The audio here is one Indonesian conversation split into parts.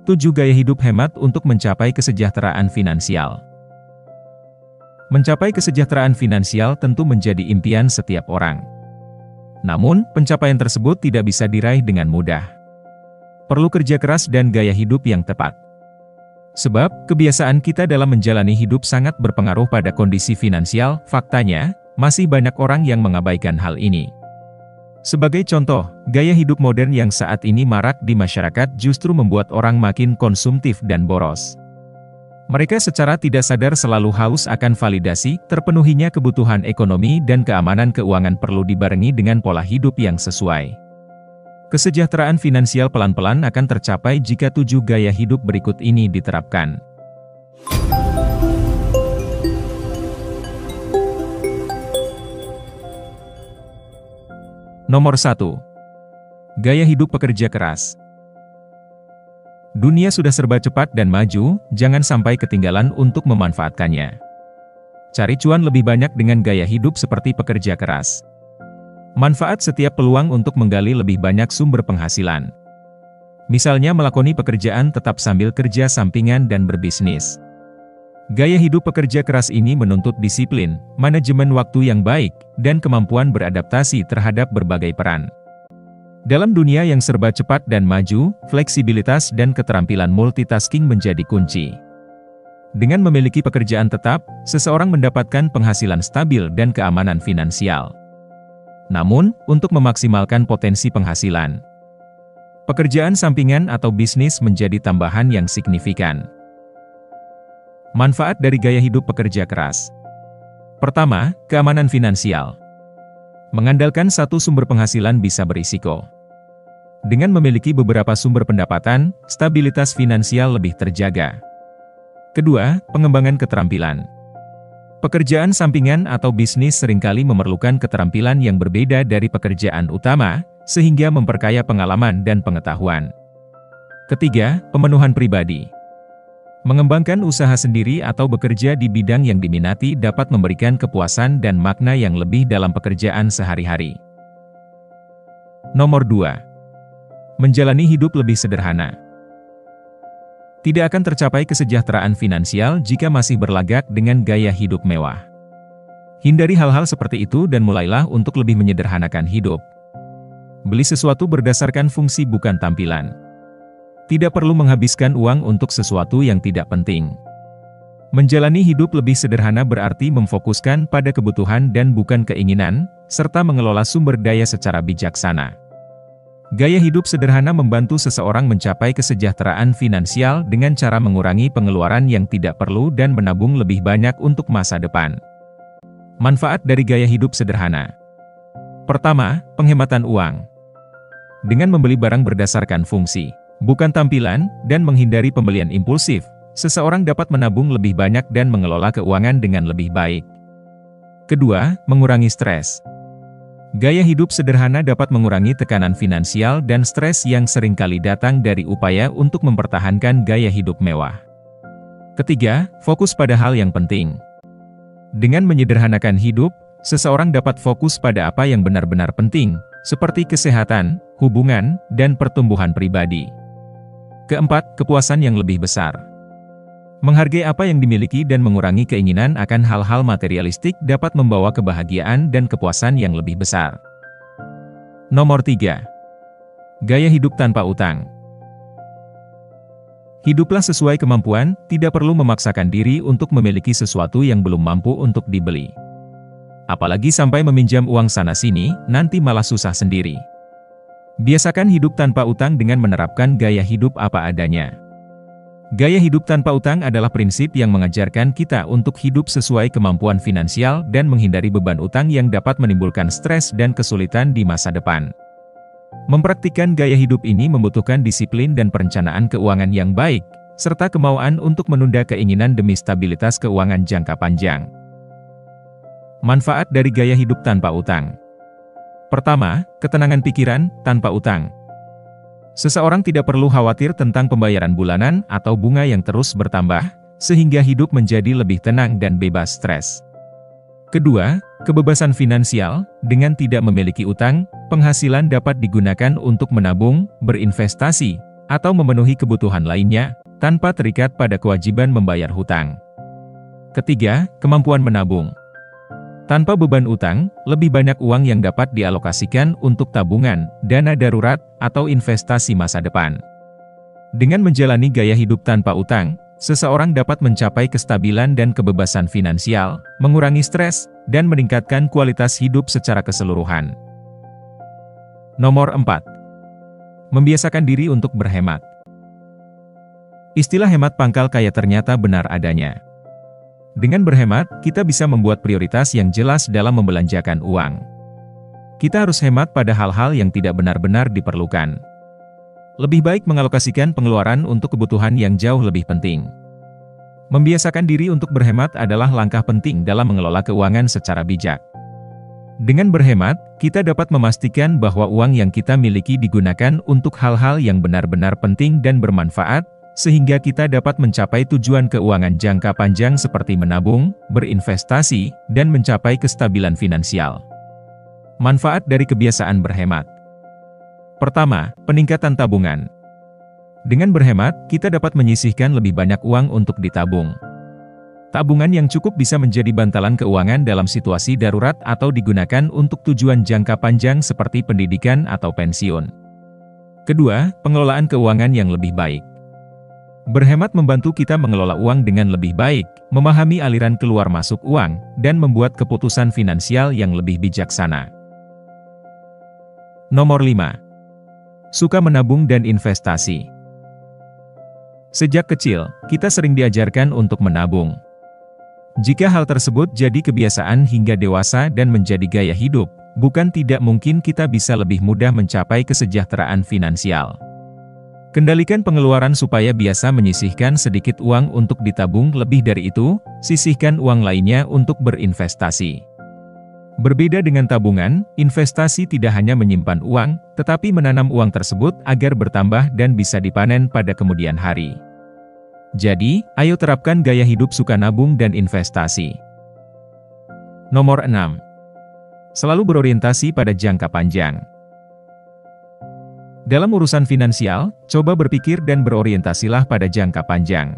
7. Gaya hidup hemat untuk mencapai kesejahteraan finansial. Mencapai kesejahteraan finansial tentu menjadi impian setiap orang. Namun, pencapaian tersebut tidak bisa diraih dengan mudah. Perlu kerja keras dan gaya hidup yang tepat. Sebab, kebiasaan kita dalam menjalani hidup sangat berpengaruh pada kondisi finansial. Faktanya, masih banyak orang yang mengabaikan hal ini. Sebagai contoh, gaya hidup modern yang saat ini marak di masyarakat justru membuat orang makin konsumtif dan boros. Mereka secara tidak sadar selalu haus akan validasi, terpenuhinya kebutuhan ekonomi dan keamanan keuangan perlu dibarengi dengan pola hidup yang sesuai. Kesejahteraan finansial pelan-pelan akan tercapai jika 7 gaya hidup berikut ini diterapkan. Nomor 1. Gaya hidup pekerja keras. Dunia sudah serba cepat dan maju, jangan sampai ketinggalan untuk memanfaatkannya. Cari cuan lebih banyak dengan gaya hidup seperti pekerja keras. Manfaat setiap peluang untuk menggali lebih banyak sumber penghasilan. Misalnya melakoni pekerjaan tetap sambil kerja sampingan dan berbisnis. Gaya hidup pekerja keras ini menuntut disiplin, manajemen waktu yang baik, dan kemampuan beradaptasi terhadap berbagai peran. Dalam dunia yang serba cepat dan maju, fleksibilitas dan keterampilan multitasking menjadi kunci. Dengan memiliki pekerjaan tetap, seseorang mendapatkan penghasilan stabil dan keamanan finansial. Namun, untuk memaksimalkan potensi penghasilan, pekerjaan sampingan atau bisnis menjadi tambahan yang signifikan. Manfaat dari gaya hidup pekerja keras. Pertama, keamanan finansial. Mengandalkan satu sumber penghasilan bisa berisiko. Dengan memiliki beberapa sumber pendapatan, stabilitas finansial lebih terjaga. Kedua, pengembangan keterampilan. Pekerjaan sampingan atau bisnis seringkali memerlukan keterampilan yang berbeda dari pekerjaan utama, sehingga memperkaya pengalaman dan pengetahuan. Ketiga, pemenuhan pribadi. Mengembangkan usaha sendiri atau bekerja di bidang yang diminati dapat memberikan kepuasan dan makna yang lebih dalam pekerjaan sehari-hari. Nomor 2. Menjalani hidup lebih sederhana. Tidak akan tercapai kesejahteraan finansial jika masih berlagak dengan gaya hidup mewah. Hindari hal-hal seperti itu dan mulailah untuk lebih menyederhanakan hidup. Beli sesuatu berdasarkan fungsi bukan tampilan. Tidak perlu menghabiskan uang untuk sesuatu yang tidak penting. Menjalani hidup lebih sederhana berarti memfokuskan pada kebutuhan dan bukan keinginan, serta mengelola sumber daya secara bijaksana. Gaya hidup sederhana membantu seseorang mencapai kesejahteraan finansial dengan cara mengurangi pengeluaran yang tidak perlu dan menabung lebih banyak untuk masa depan. Manfaat dari gaya hidup sederhana. Pertama, penghematan uang. Dengan membeli barang berdasarkan fungsi, bukan tampilan, dan menghindari pembelian impulsif, seseorang dapat menabung lebih banyak dan mengelola keuangan dengan lebih baik. Kedua, mengurangi stres. Gaya hidup sederhana dapat mengurangi tekanan finansial dan stres yang seringkali datang dari upaya untuk mempertahankan gaya hidup mewah. Ketiga, fokus pada hal yang penting. Dengan menyederhanakan hidup, seseorang dapat fokus pada apa yang benar-benar penting, seperti kesehatan, hubungan, dan pertumbuhan pribadi. Keempat, kepuasan yang lebih besar. Menghargai apa yang dimiliki dan mengurangi keinginan akan hal-hal materialistik dapat membawa kebahagiaan dan kepuasan yang lebih besar. Nomor 3. Gaya hidup tanpa utang. Hiduplah sesuai kemampuan, tidak perlu memaksakan diri untuk memiliki sesuatu yang belum mampu untuk dibeli. Apalagi sampai meminjam uang sana-sini, nanti malah susah sendiri. Biasakan hidup tanpa utang dengan menerapkan gaya hidup apa adanya. Gaya hidup tanpa utang adalah prinsip yang mengajarkan kita untuk hidup sesuai kemampuan finansial dan menghindari beban utang yang dapat menimbulkan stres dan kesulitan di masa depan. Mempraktikkan gaya hidup ini membutuhkan disiplin dan perencanaan keuangan yang baik, serta kemauan untuk menunda keinginan demi stabilitas keuangan jangka panjang. Manfaat dari gaya hidup tanpa utang. Pertama, ketenangan pikiran tanpa utang. Seseorang tidak perlu khawatir tentang pembayaran bulanan atau bunga yang terus bertambah, sehingga hidup menjadi lebih tenang dan bebas stres. Kedua, kebebasan finansial. Dengan tidak memiliki utang, penghasilan dapat digunakan untuk menabung, berinvestasi, atau memenuhi kebutuhan lainnya, tanpa terikat pada kewajiban membayar hutang. Ketiga, kemampuan menabung. Tanpa beban utang, lebih banyak uang yang dapat dialokasikan untuk tabungan, dana darurat, atau investasi masa depan. Dengan menjalani gaya hidup tanpa utang, seseorang dapat mencapai kestabilan dan kebebasan finansial, mengurangi stres, dan meningkatkan kualitas hidup secara keseluruhan. Nomor 4. Membiasakan diri untuk berhemat. Istilah hemat pangkal kaya ternyata benar adanya. Dengan berhemat, kita bisa membuat prioritas yang jelas dalam membelanjakan uang. Kita harus hemat pada hal-hal yang tidak benar-benar diperlukan. Lebih baik mengalokasikan pengeluaran untuk kebutuhan yang jauh lebih penting. Membiasakan diri untuk berhemat adalah langkah penting dalam mengelola keuangan secara bijak. Dengan berhemat, kita dapat memastikan bahwa uang yang kita miliki digunakan untuk hal-hal yang benar-benar penting dan bermanfaat, sehingga kita dapat mencapai tujuan keuangan jangka panjang seperti menabung, berinvestasi, dan mencapai kestabilan finansial. Manfaat dari kebiasaan berhemat. Pertama, peningkatan tabungan. Dengan berhemat, kita dapat menyisihkan lebih banyak uang untuk ditabung. Tabungan yang cukup bisa menjadi bantalan keuangan dalam situasi darurat atau digunakan untuk tujuan jangka panjang seperti pendidikan atau pensiun. Kedua, pengelolaan keuangan yang lebih baik. Berhemat membantu kita mengelola uang dengan lebih baik, memahami aliran keluar masuk uang, dan membuat keputusan finansial yang lebih bijaksana. Nomor 5. Suka menabung dan investasi. Sejak kecil, kita sering diajarkan untuk menabung. Jika hal tersebut jadi kebiasaan hingga dewasa dan menjadi gaya hidup, bukan tidak mungkin kita bisa lebih mudah mencapai kesejahteraan finansial. Kendalikan pengeluaran supaya biasa menyisihkan sedikit uang untuk ditabung, lebih dari itu, sisihkan uang lainnya untuk berinvestasi. Berbeda dengan tabungan, investasi tidak hanya menyimpan uang, tetapi menanam uang tersebut agar bertambah dan bisa dipanen pada kemudian hari. Jadi, ayo terapkan gaya hidup suka nabung dan investasi. Nomor 6. Selalu berorientasi pada jangka panjang. Dalam urusan finansial, coba berpikir dan berorientasilah pada jangka panjang.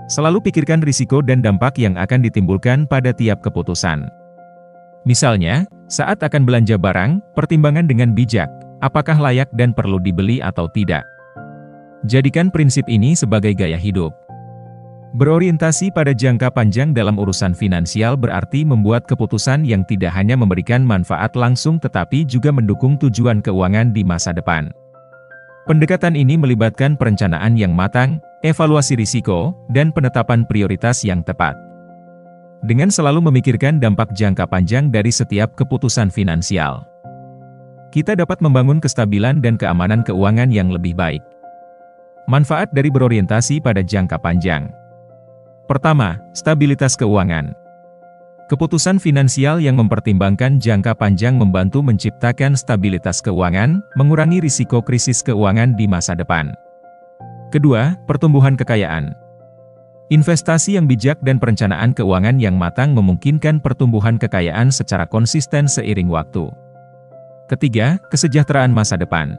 Selalu pikirkan risiko dan dampak yang akan ditimbulkan pada tiap keputusan. Misalnya, saat akan belanja barang, pertimbangan dengan bijak, apakah layak dan perlu dibeli atau tidak. Jadikan prinsip ini sebagai gaya hidup. Berorientasi pada jangka panjang dalam urusan finansial berarti membuat keputusan yang tidak hanya memberikan manfaat langsung tetapi juga mendukung tujuan keuangan di masa depan. Pendekatan ini melibatkan perencanaan yang matang, evaluasi risiko, dan penetapan prioritas yang tepat. Dengan selalu memikirkan dampak jangka panjang dari setiap keputusan finansial, kita dapat membangun kestabilan dan keamanan keuangan yang lebih baik. Manfaat dari berorientasi pada jangka panjang. Pertama, stabilitas keuangan. Keputusan finansial yang mempertimbangkan jangka panjang membantu menciptakan stabilitas keuangan, mengurangi risiko krisis keuangan di masa depan. Kedua, pertumbuhan kekayaan. Investasi yang bijak dan perencanaan keuangan yang matang memungkinkan pertumbuhan kekayaan secara konsisten seiring waktu. Ketiga, kesejahteraan masa depan.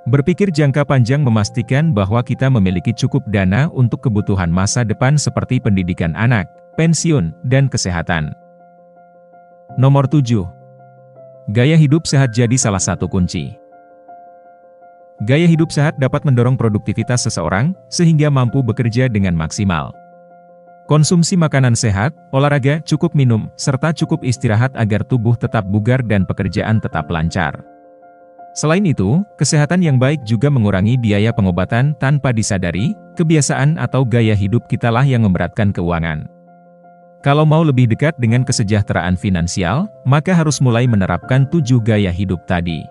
Berpikir jangka panjang memastikan bahwa kita memiliki cukup dana untuk kebutuhan masa depan seperti pendidikan anak, pensiun, dan kesehatan. Nomor 7. Gaya hidup sehat jadi salah satu kunci. Gaya hidup sehat dapat mendorong produktivitas seseorang, sehingga mampu bekerja dengan maksimal. Konsumsi makanan sehat, olahraga, cukup minum, serta cukup istirahat agar tubuh tetap bugar dan pekerjaan tetap lancar. Selain itu, kesehatan yang baik juga mengurangi biaya pengobatan tanpa disadari. Kebiasaan atau gaya hidup kitalah yang memberatkan keuangan. Kalau mau lebih dekat dengan kesejahteraan finansial, maka harus mulai menerapkan 7 gaya hidup tadi.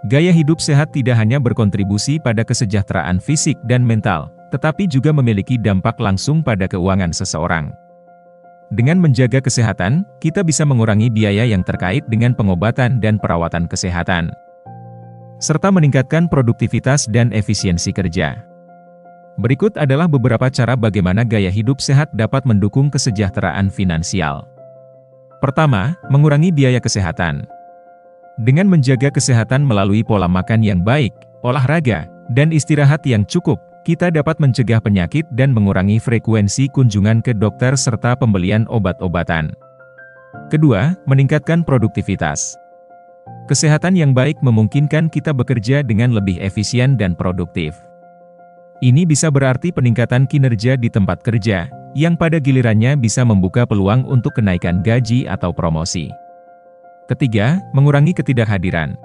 Gaya hidup sehat tidak hanya berkontribusi pada kesejahteraan fisik dan mental, tetapi juga memiliki dampak langsung pada keuangan seseorang. Dengan menjaga kesehatan, kita bisa mengurangi biaya yang terkait dengan pengobatan dan perawatan kesehatan, serta meningkatkan produktivitas dan efisiensi kerja. Berikut adalah beberapa cara bagaimana gaya hidup sehat dapat mendukung kesejahteraan finansial. Pertama, mengurangi biaya kesehatan. Dengan menjaga kesehatan melalui pola makan yang baik, olahraga, dan istirahat yang cukup, kita dapat mencegah penyakit dan mengurangi frekuensi kunjungan ke dokter serta pembelian obat-obatan. Kedua, meningkatkan produktivitas. Kesehatan yang baik memungkinkan kita bekerja dengan lebih efisien dan produktif. Ini bisa berarti peningkatan kinerja di tempat kerja, yang pada gilirannya bisa membuka peluang untuk kenaikan gaji atau promosi. Ketiga, mengurangi ketidakhadiran.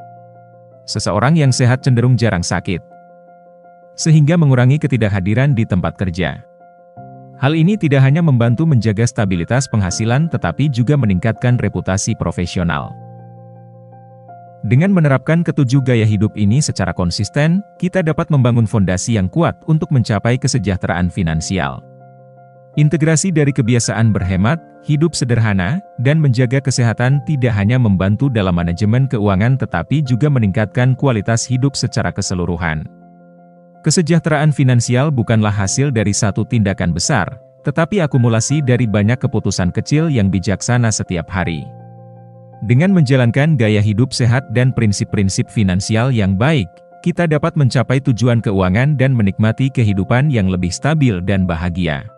Seseorang yang sehat cenderung jarang sakit, sehingga mengurangi ketidakhadiran di tempat kerja. Hal ini tidak hanya membantu menjaga stabilitas penghasilan tetapi juga meningkatkan reputasi profesional. Dengan menerapkan ketujuh gaya hidup ini secara konsisten, kita dapat membangun fondasi yang kuat untuk mencapai kesejahteraan finansial. Integrasi dari kebiasaan berhemat, hidup sederhana, dan menjaga kesehatan tidak hanya membantu dalam manajemen keuangan tetapi juga meningkatkan kualitas hidup secara keseluruhan. Kesejahteraan finansial bukanlah hasil dari satu tindakan besar, tetapi akumulasi dari banyak keputusan kecil yang bijaksana setiap hari. Dengan menjalankan gaya hidup sehat dan prinsip-prinsip finansial yang baik, kita dapat mencapai tujuan keuangan dan menikmati kehidupan yang lebih stabil dan bahagia.